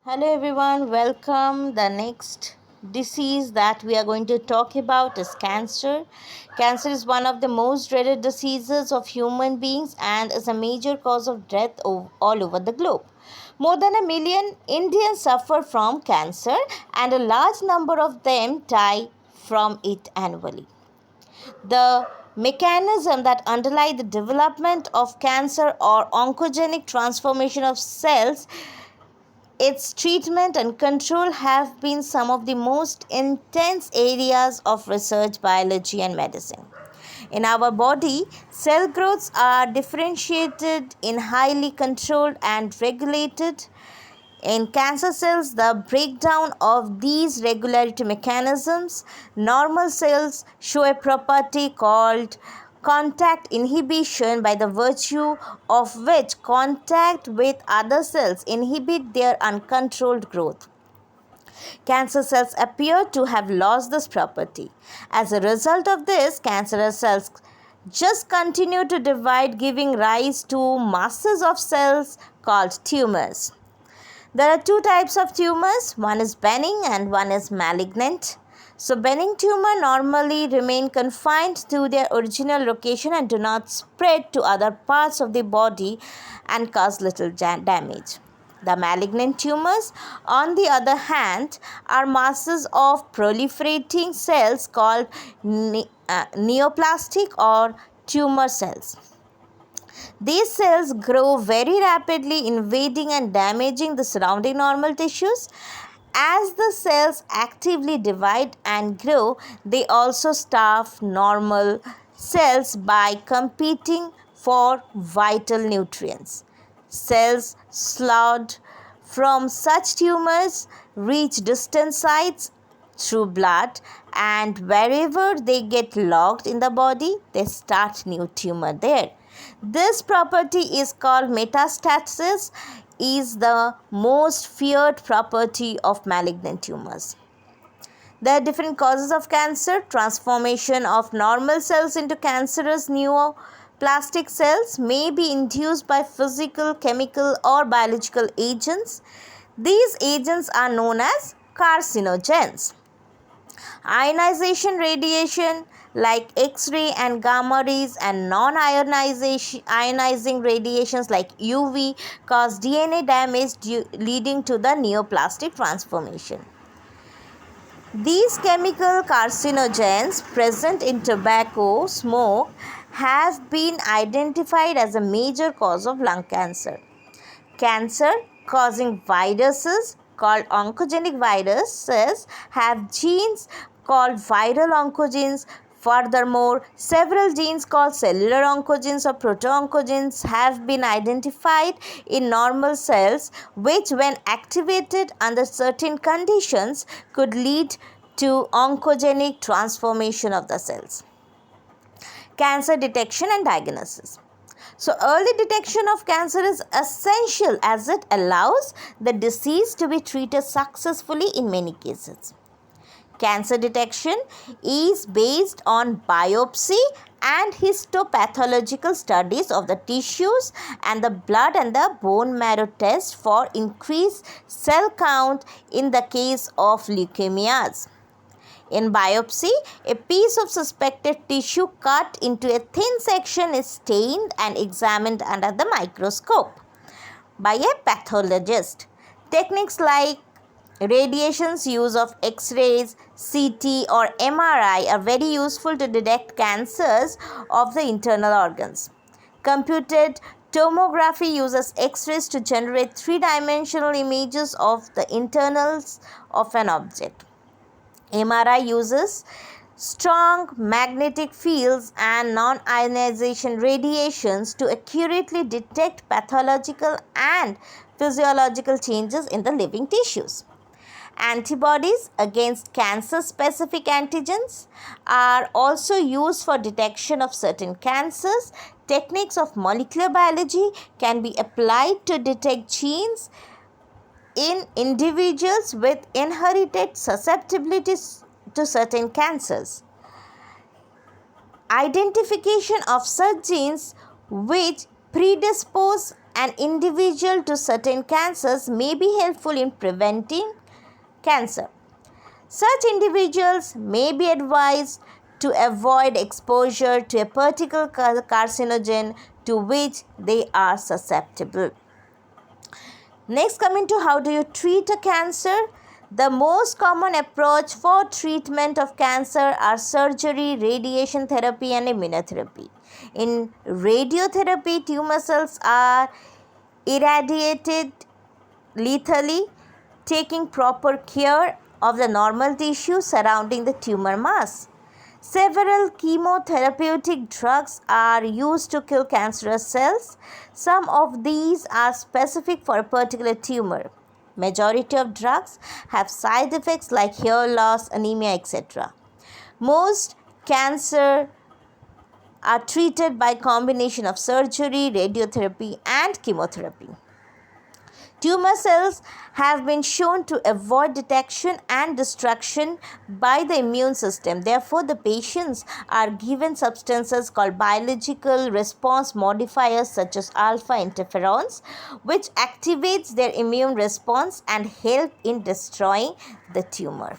Hello everyone, welcome. The next disease that we are going to talk about is cancer. Cancer is one of the most dreaded diseases of human beings and is a major cause of death all over the globe. More than 1 million Indians suffer from cancer and a large number of them die from it annually. The mechanism that underlie the development of cancer or oncogenic transformation of cells, its treatment and control have been some of the most intense areas of research, biology, and medicine. In our body, cell growths are differentiated in highly controlled and regulated. In cancer cells, the breakdown of these regularity mechanisms, normal cells show a property called contact inhibition, by the virtue of which contact with other cells inhibit their uncontrolled growth. Cancer cells appear to have lost this property. As a result of this, cancerous cells just continue to divide, giving rise to masses of cells called tumors. There are two types of tumors. One is benign and one is malignant. So benign tumor normally remain confined to their original location and do not spread to other parts of the body and cause little damage. The malignant tumors, on the other hand, are masses of proliferating cells called neoplastic or tumor cells. These cells grow very rapidly, invading and damaging the surrounding normal tissues. As the cells actively divide and grow, they also starve normal cells by competing for vital nutrients. Cells slaughtered from such tumors reach distant sites through blood, and wherever they get locked in the body, they start new tumor there. This property is called metastasis, is the most feared property of malignant tumors. There are different causes of cancer. Transformation of normal cells into cancerous neoplastic cells may be induced by physical, chemical, or biological agents. These agents are known as carcinogens. Ionization radiation like X-ray and gamma rays and non-ionizing radiations like UV cause DNA damage leading to the neoplastic transformation. These chemical carcinogens present in tobacco smoke have been identified as a major cause of lung cancer. Cancer causing viruses called oncogenic viruses have genes called viral oncogenes. Furthermore, several genes called cellular oncogenes or proto-oncogenes have been identified in normal cells, which when activated under certain conditions could lead to oncogenic transformation of the cells. Cancer detection and diagnosis. So, early detection of cancer is essential as it allows the disease to be treated successfully in many cases. Cancer detection is based on biopsy and histopathological studies of the tissues and the blood and the bone marrow test for increased cell count in the case of leukemias. In biopsy, a piece of suspected tissue cut into a thin section is stained and examined under the microscope by a pathologist. Techniques like radiation's use of X-rays, CT or MRI are very useful to detect cancers of the internal organs. Computed tomography uses X-rays to generate three-dimensional images of the internals of an object. MRI uses strong magnetic fields and non-ionization radiations to accurately detect pathological and physiological changes in the living tissues. Antibodies against cancer-specific antigens are also used for detection of certain cancers. Techniques of molecular biology can be applied to detect genes in individuals with inherited susceptibilities to certain cancers. Identification of such genes which predispose an individual to certain cancers may be helpful in preventing cancer. Such individuals may be advised to avoid exposure to a particular carcinogen to which they are susceptible. Next, coming to how do you treat a cancer? The most common approach for treatment of cancer are surgery, radiation therapy, and immunotherapy. In radiotherapy, tumor cells are irradiated lethally, taking proper care of the normal tissue surrounding the tumor mass. Several chemotherapeutic drugs are used to kill cancerous cells. Some of these are specific for a particular tumor. Majority of drugs have side effects like hair loss, anemia, etc. Most cancer are treated by combination of surgery, radiotherapy, and chemotherapy. Tumor cells have been shown to avoid detection and destruction by the immune system. Therefore, the patients are given substances called biological response modifiers such as alpha interferons, which activates their immune response and help in destroying the tumor.